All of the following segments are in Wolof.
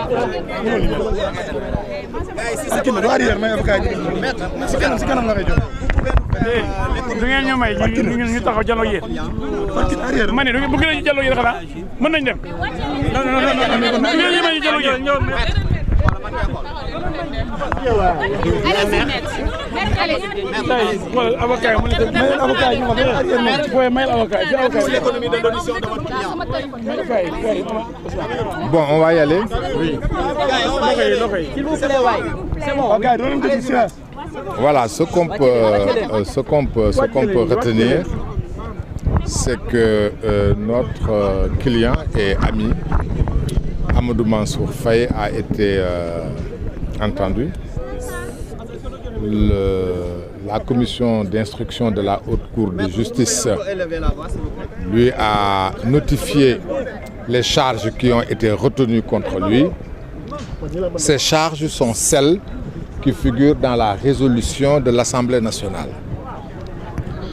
du ngeen ñu may ñu taxaw jàlloo yéen ma ne bëgg nañu jàlloo yéen xanaa mën nañ dem non ngeen ñu may ñu jàlloo yéen avocat yi bon, on va y aller. Oui. Voilà, ce qu'on peut retenir, c'est que notre client et ami Amadou Mansour Faye a été entendu. La commission d'instruction de la Haute Cour de justice lui a notifié les charges qui ont été retenues contre lui. Ces charges sont celles qui figurent dans la résolution de l'Assemblée nationale.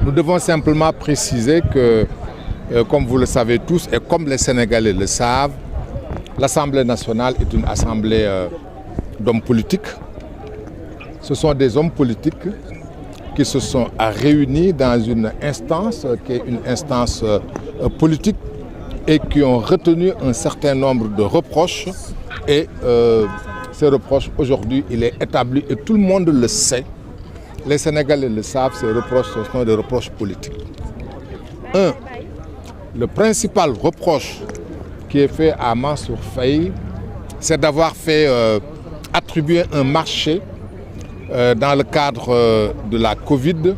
Nous devons simplement préciser que, comme vous le savez tous et comme les Sénégalais le savent, l'Assemblée nationale est une assemblée d'hommes politiques. Ce sont des hommes politiques qui se sont réunis dans une instance qui est une instance politique et qui ont retenu un certain nombre de reproches. Et ces reproches, aujourd'hui, il est établi et tout le monde le sait. Les Sénégalais le savent, ces reproches ce sont des reproches politiques. Le principal reproche qui est fait à Mansour Faye, c'est d'avoir fait attribuer un marché dans le cadre de la Covid,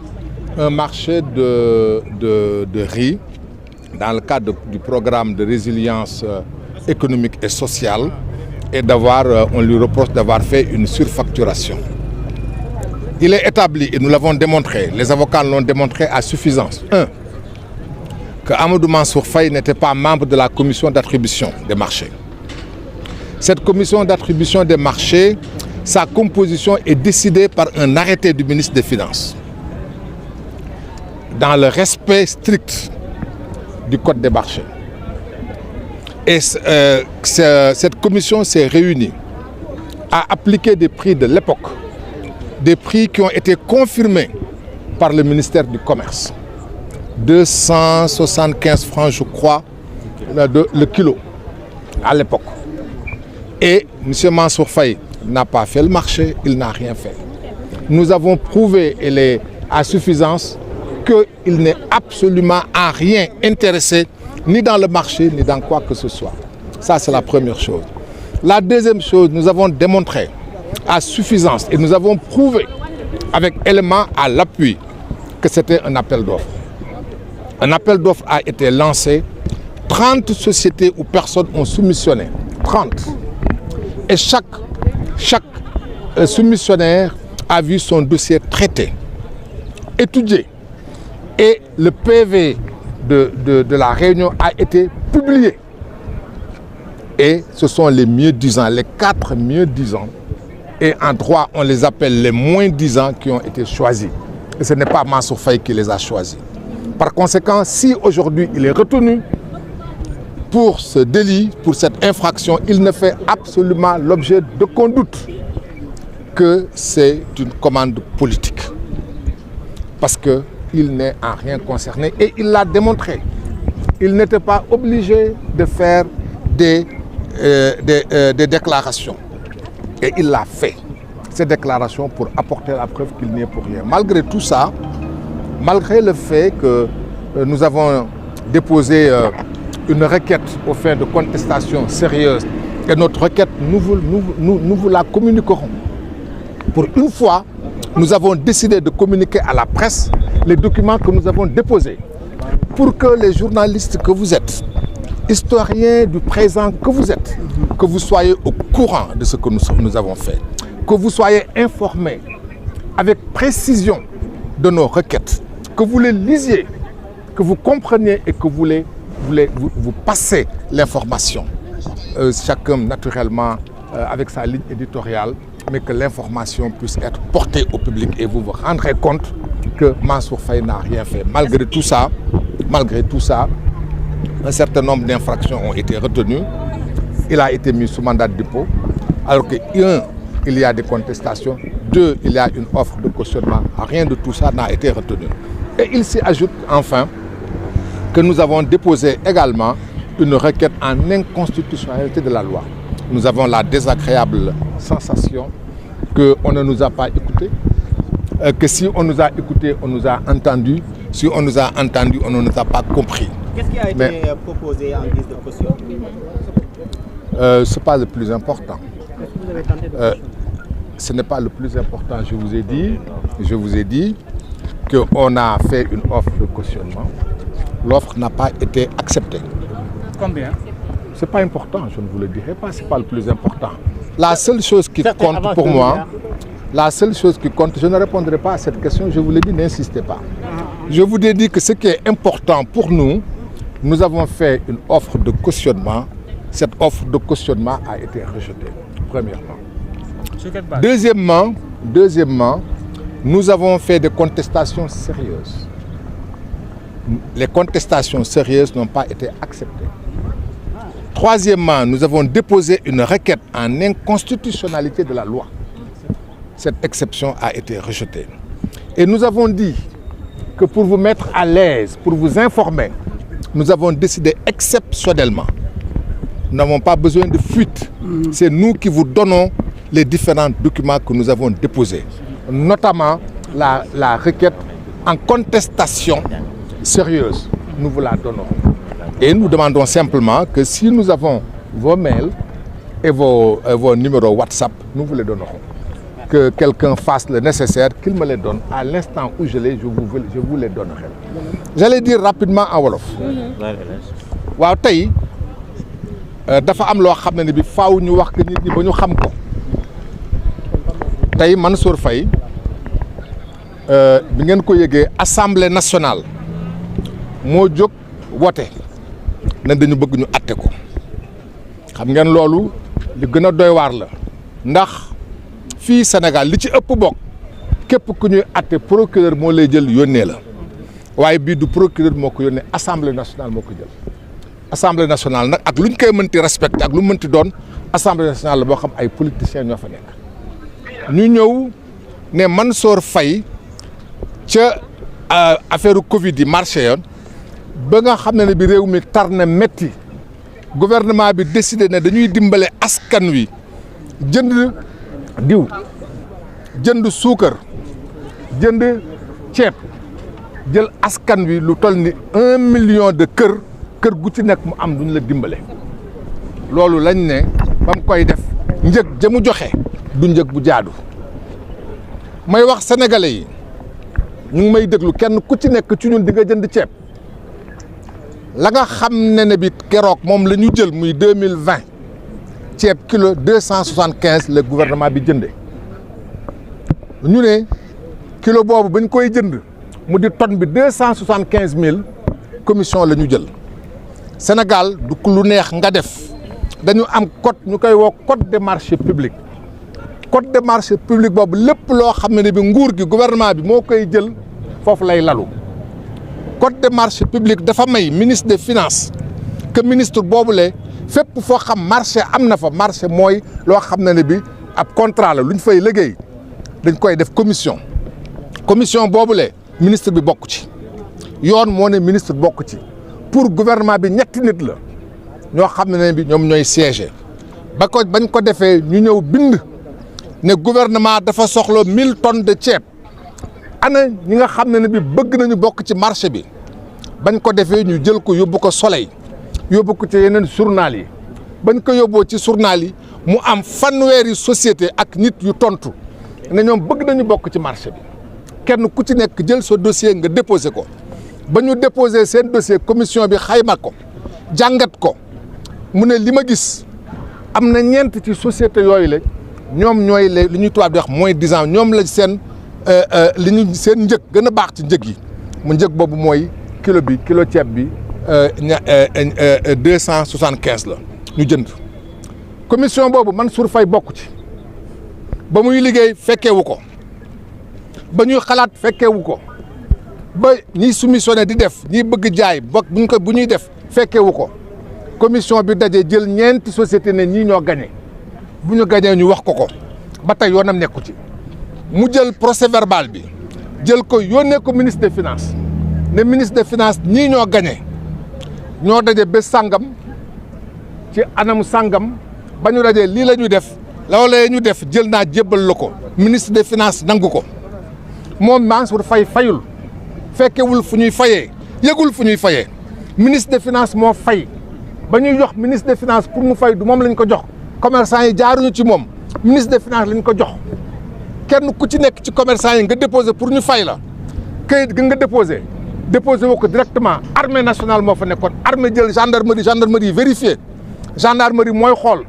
un marché de riz, dans le cadre du programme de résilience économique et sociale, et on lui reproche d'avoir fait une surfacturation. Il est établi, et nous l'avons démontré, les avocats l'ont démontré à suffisance. Que Amadou Mansour Faye n'était pas membre de la commission d'attribution des marchés. Cette commission d'attribution des marchés, sa composition est décidée par un arrêté du ministre des Finances, dans le respect strict du Code des marchés. Et cette commission s'est réunie à appliquer des prix de l'époque, des prix qui ont été confirmés par le ministère du Commerce. 275 francs, je crois, le kilo à l'époque. Et M. Mansour Faye n'a pas fait le marché, il n'a rien fait. Nous avons prouvé, et est à suffisance, qu'il n'est absolument à rien intéressé, ni dans le marché, ni dans quoi que ce soit. Ça, c'est la première chose. La deuxième chose, nous avons démontré à suffisance, et nous avons prouvé avec éléments à l'appui, que c'était un appel d'offres. Un appel d'offres a été lancé, 30 sociétés ou personnes ont soumissionné, 30. Et chaque soumissionnaire a vu son dossier traité, étudié. Et le PV de la réunion a été publié. Et ce sont les mieux-disants, les 4 mieux-disants. Et en droit, on les appelle les moins-disants qui ont été choisis. Et ce n'est pas Mansour Faye qui les a choisis. Par conséquent, si aujourd'hui il est retenu pour ce délit, pour cette infraction, il ne fait absolument l'objet d'aucun doute que c'est une commande politique. Parce qu'il n'est en rien concerné et il l'a démontré. Il n'était pas obligé de faire des déclarations. Et il l'a fait, ces déclarations, pour apporter la preuve qu'il n'y est pour rien. Malgré tout ça, malgré le fait que nous avons déposé une requête aux fins de contestation sérieuse, et notre requête, nous vous la communiquerons. Pour une fois, nous avons décidé de communiquer à la presse les documents que nous avons déposés, pour que les journalistes que vous êtes, historiens du présent que vous êtes, que vous soyez au courant de ce que nous avons fait, que vous soyez informés avec précision de nos requêtes, que vous les lisiez, que vous compreniez et que vous passez l'information. Chacun naturellement avec sa ligne éditoriale, mais que l'information puisse être portée au public et vous vous rendrez compte que Mansour Faye n'a rien fait. Malgré tout ça, un certain nombre d'infractions ont été retenues. Il a été mis sous mandat de dépôt. Alors que, un, il y a des contestations, deux, il y a une offre de cautionnement. Rien de tout ça n'a été retenu. Et il s'y ajoute enfin que nous avons déposé également une requête en inconstitutionnalité de la loi. Nous avons la désagréable sensation qu'on ne nous a pas écoutés, que si on nous a écoutés, on nous a entendus. Si on nous a entendus, on ne nous a pas compris. Qu'est-ce qui a été proposé en guise de caution? Ce n'est pas le plus important. Ce n'est pas le plus important. Je vous ai dit qu'on a fait une offre de cautionnement. L'offre n'a pas été acceptée. Combien? Ce n'est pas important, je ne vous le dirai pas, ce n'est pas le plus important. La seule chose qui compte pour moi, je ne répondrai pas à cette question, je vous l'ai dit, n'insistez pas. Je vous ai dit que ce qui est important pour nous, nous avons fait une offre de cautionnement. Cette offre de cautionnement a été rejetée, premièrement. Sur quelle base? Deuxièmement, nous avons fait des contestations sérieuses. Les contestations sérieuses n'ont pas été acceptées. Troisièmement, nous avons déposé une requête en inconstitutionnalité de la loi. Cette exception a été rejetée. Et nous avons dit que pour vous mettre à l'aise, pour vous informer, nous avons décidé exceptionnellement. Nous n'avons pas besoin de fuite. C'est nous qui vous donnons les différents documents que nous avons déposés, notamment la requête en contestation sérieuse. Nous vous la donnons. Et nous demandons simplement que si nous avons vos mails et vos numéros WhatsApp, nous vous les donnerons. Que quelqu'un fasse le nécessaire, qu'il me les donne. À l'instant où je vous les donnerai. J'allais dire rapidement en wolof. waaw tey dafa am loo xam ne bi faaw ñu wax que nit ñi ba ñu xam ko tey Mansour Faye bi ngeen ko yëgee Assemblée nationale moo jóg wote ne dañu bëgg ñu atte ko xam ngeen loolu li gën a doy waar la ndax fii Sénégal li ci ëpp bokk képp ku ñuy atte procureur moo lay jël yónnee la waaye bii du procureur moo ko yónnee Assemblée nationale moo ko jël Assemblée nationale nag ak lu ñu koy mënti respecté ak lu mënti doon Assemblée nationale la boo xam ay politiciens ñoo fa nekk ñu ñëw ne Mansour Faye ca affaire Covid yi marché yoon ba nga xam ne bi réew mi tar na métti gouvernement bi décidé ne dañuy dimbale askan wi jënd diw jënd suukar jënd ceeb jël askan wi lu toll ni 1 million de kër gu ci nekk mu am duñ la dimbale loolu lañ ne ba mu koy def njëg ja mu joxe du njëg bu jaadu may wax sénégalais yi ñu ngi may déglu kenn ku ci nekk ci ñun di nga jënd ceeb la nga xam ne bi keroog moom la ñu jël muy 2020 ceeb kilo 275 le gouvernement bi jënde ñu ne kilo boobu bañ koy jënd mu di tonne bi 275 000 commission la ñu jël Sénégal du lu neex nga def dañu am code ñu koy woo code des marchés publics code des marchés publics boobu lépp loo xam ne bi nguur gi gouvernement bi moo koy jël foofu lay lalu code des marchés publics dafa may ministre des finances que ministre boobule fépp foo xam marché am na fa marché mooy loo xam ne bi ab contrat la lu ñu fay liggéey dañ koy def commission boobule ministre bi bokk ci yoon moo ne ministre bokk ci pour gouvernement bi ñetti nit la ñoo xam ne bi ñoom ñooy siège bañ ko defee ñu ñëw bind ne gouvernement dafa soxla 1000 tonnes de ceeb ana ñi nga xam ne bi bëgg nañu bokk ci marché bi bañ ko defee ñu jël ko yóbbu ko Soleil yóbbu ko ci yeneen journal yi bañ ko yóbboo ci journal yi mu am fanweeri société ak nit yu tontu ne ñoom bëgg nañu bokk ci marché bi kenn ku ci nekk jël sa dossier nga déposé ko ba ñu déposé seen dossier commission bi xayma ko jàngat ko mu ne li ma gis am na ñeent ci société yooyu la ñoom ñooy li ñuy tubaab di wax moins 10 ans ñoom la seen seen njëg gën a baax ci njëg yi mu njëg boobu mooy kilo ceeb bi 275 la ñu jënd commission boobu Mansour Faye bokk ci ba muy liggéey fekkeewu ko ba ñuy xalaat fekkeewu ko ba ñiy soumissionné di def ñiy bëgg jaay bu ñuy def fekkeewu ko commission bi daje jël ñeenti société ne ñii ñoo gagné bu ñu gañee ñu wax ko ba tey yoonam nekku ci mu jël procès verbal bi jël ko yónnee ko ministre des finances ne ministre des finances ñii ñoo gañe ñoo daje bés sàngam ci anam sàngam ba ñu dajee lii la ñuy def loolee ñu def jël naa jébbal la ko ministre des finances nangu ko moom Mansour Faye fayul fekkewul fu ñuy fayee yëgul fu ñuy fayee ministre des finances moo fay ba ñuy jox ministre des finances pour mu fay du moom lañ ko jox commerçant yi jaaruñu ci moom ministre des finances lañ ko jox kenn ku ci nekk ci commerçant yi nga déposé pour ñu fay la kayit gi nga déposé woo ko directement armée nationale moo fa nekkoon armée jël gendarmerie vérifié gendarmerie mooy xool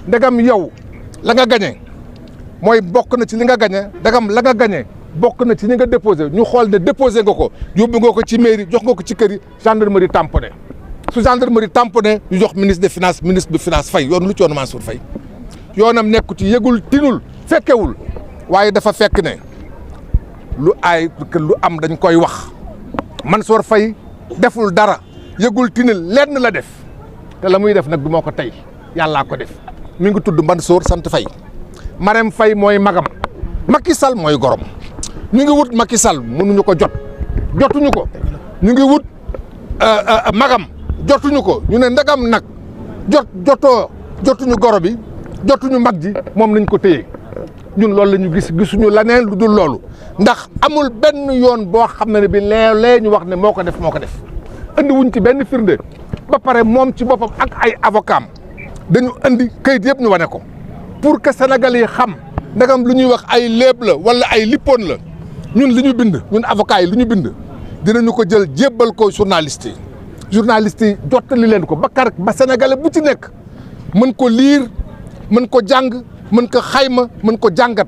ndegam yow la nga gagné mooy bokk na ci li nga gagné ndegam la nga gagné bokk na ci ñi nga déposé ñu xool ne déposé nga ko yóbbu nga ko ci mairie jox nga ko ci kër yi gendarmerie tamponné su gendarmerie tamponné ñu jox ministre des finances ministre de finance fay yoon lu ci yoon Mansour Faye yoonam nekku ci yëgul tinul fekkewul waaye dafa fekk ne lu am dañ koy wax Mansour Faye deful dara yëgul tinil lenn la def te la muy def nag du moo ko tey yàllaa ko def mi ngi tudd Mansour sant Faye Marème Faye mooy magam Macky Sall mooy gorom ñu ngi wut Macky Sall mënuñu ko jotuñu ko ñu ngi wut magam jotuñu ko ñu ne ndagam nag jotuñu goro bi jotuñu mag ji moom lañ ko téye ñun loolu la ñu gisuñu leneen lu dul loolu ndax amul benn yoon boo xam ne bi léeg-léeg ñu wax ne moo ko def andi wuñ ci benn firnde ba pare moom ci boppam ak ay avocat dañu andi kayit yëpp ñu wane ko pour que Sénégal yi xam ndagam lu ñuy wax ay léeb la wala ay lippoon la ñun li ñu bind ñun avocat yi li ñu bind dinañu ko jël jébbal ko journaliste yi jottali leen ko ba Sénégalais bu ci nekk mën ko liir mën ko jàng mën ko xayma mën ko jàngat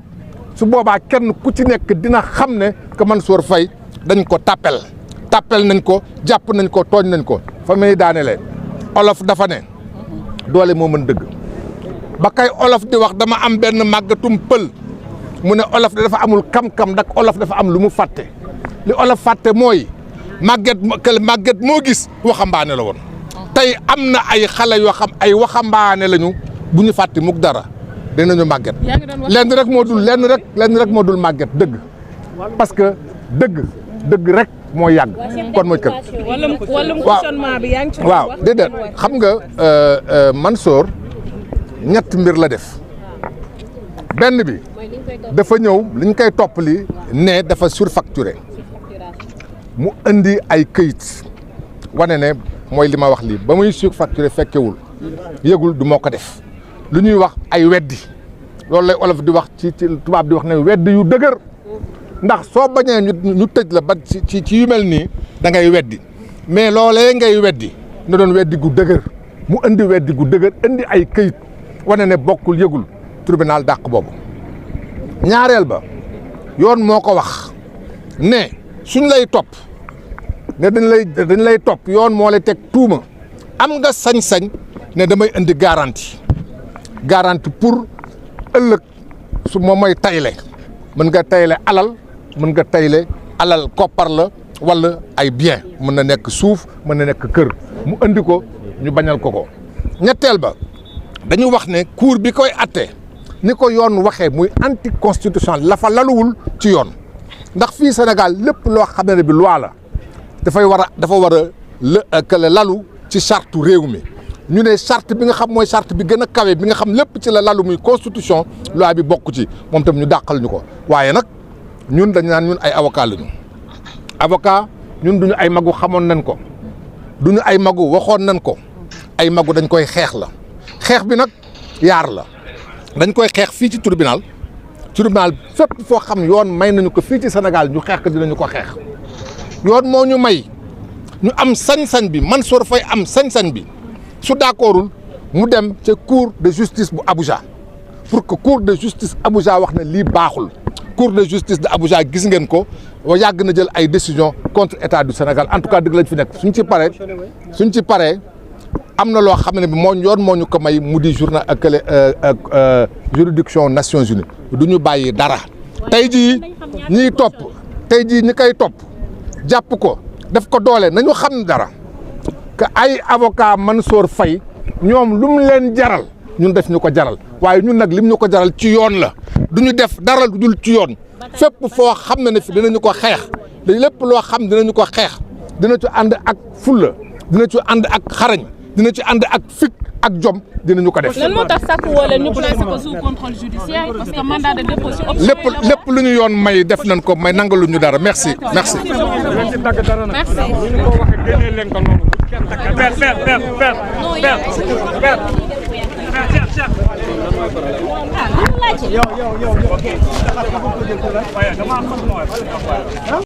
su boobaa kenn ku ci nekk dina xam ne que Mansour Faye dañ ko tàppel nañ ko jàpp nañ ko tooñ nañ ko fa may daanelee olof dafa ne doole moo mën dëgg ba kay olof di wax dama am benn màggatum pël mu ne olof dafa amul kam-kam dak olof dafa am lu mu fàtte li olof fàtte mooy màgget moo gis waxambaane la woon tey am na ay xale yoo xam ay waxambaane lañu bu ñu fàtte mukk dara dinañu màgget lenn rek moo dul màgget dëgg parce que dëgg rek moo yàgg kon mooy kër waaw déedéet xam nga Mansour ñett mbir la def benn bi dafa ñëw liñ koy topp li ne dafa surfacturé mu indi ay këyit wane ne mooy li ma wax lii ba muy surfacturé fekkewul yëgul du moo ko def lu ñuy wax ay weddi loolu lay olof di wax ci tubaab di wax ne weddi yu dëgër ndax soo bañee ñu tëj la ba ci yu mel nii da ngay weddi mais loolee ngay weddi na doon weddi gu dëgër mu indi weddi gu dëgër indi ay këyit wane ne bokkul yëgul tribunal dàq boobu ñaareel ba yoon moo ko wax ne suñ lay topp ne dañ lay topp yoon moo lay teg tuuma am nga sañ-sañ ne damay indi garantie pour ëllëg su moom mooy tayle mën nga tayle alal koppar la wala ay bien mën na nekk suuf mën na nekk kër mu indi ko ñu bañal ko ñetteel ba dañu wax ne cour bi koy atte ni ko yoon waxee muy anticonstitutionnel la fa laluwul ci yoon ndax fii Sénégal lépp loo xam ne bi loi la dafa war a lalu ci charte réew mi ñu ne charte bi nga xam mooy charte bi gën a kawe bi nga xam lépp ci la lalu muy constitution loi bi bokk ci moom tam ñu dàqal ñu ko waaye nag ñun dañ naan ñun ay avocat lañu avocat ñun duñu ay magu xamoon nañ ko duñu ay magu waxoon nañ ko ay magu dañ koy xeex la xeex bi nag yaar la dañ koy xeex fii ci tribunal fépp foo xam yoon may nañu ko fii ci Sénégal ñu xeex ko dinañu ko xeex yoon moo ñu may ñu am sañ-sañ bi Mansour Faye am sañ-sañ bi su d'accordul mu dem ca cour de justice bu Abuja pour que cour de justice Abuja wax ne lii baaxul cour de justice de Abuja gis ngeen ko yàgg na jël ay décision contre état du Sénégal en tout cas dëgg lañ fi nekk suñ ci paree am na loo xam ne bi yoon moo ñu ko may mu di juridiction Nations Unies du ñu bàyyi dara tey jii ñi koy topp jàpp ko def ko doole nañu xam dara que ay avocat Mansour Faye ñoom lu mu leen jaral ñun def ñu ko jaral waaye ñun nag lim ñu ko jaral ci yoon la du ñu def dara lu dul ci yoon fépp foo xam ne fi dinañu ko xeex lépp loo xam dinañu ko xeex dina ci ànd ak fulla dina ci ànd ak xarañ dina ci ànd ak fit ak jom dinañu ko def. lan moo tax sàkku woo leen ñu placé ko sous contrôle judiciaire parce que mandat de dépôt ci option lépp lu ñu yoon may def nañ ko may nangalu ñu dara merci. merci.